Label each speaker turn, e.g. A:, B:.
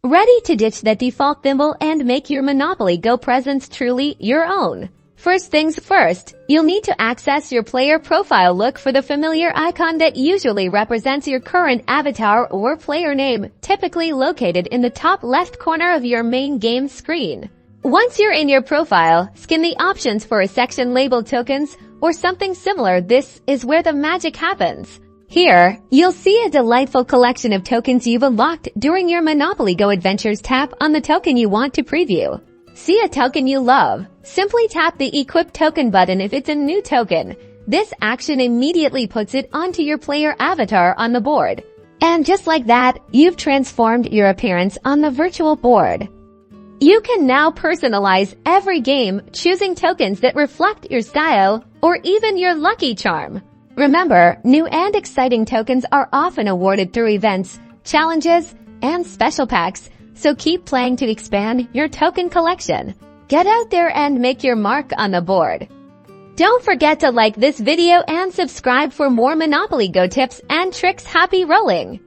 A: Ready to ditch that default thimble and make your Monopoly Go presence truly your own? First things first, you'll need to access your player profile. Look for the familiar icon that usually represents your current avatar or player name, typically located in the top left corner of your main game screen. Once you're in your profile, scan the options for a section labeled tokens or something similar. This is where the magic happens. Here, you'll see a delightful collection of tokens you've unlocked during your Monopoly Go adventures. Tap on the token you want to preview. See a token you love? Simply tap the Equip Token button if it's a new token. This action immediately puts it onto your player avatar on the board. And just like that, you've transformed your appearance on the virtual board. You can now personalize every game, choosing tokens that reflect your style or even your lucky charm. Remember, new and exciting tokens are often awarded through events, challenges, and special packs. So keep playing to expand your token collection. Get out there and make your mark on the board. Don't forget to like this video and subscribe for more Monopoly Go tips and tricks. Happy rolling!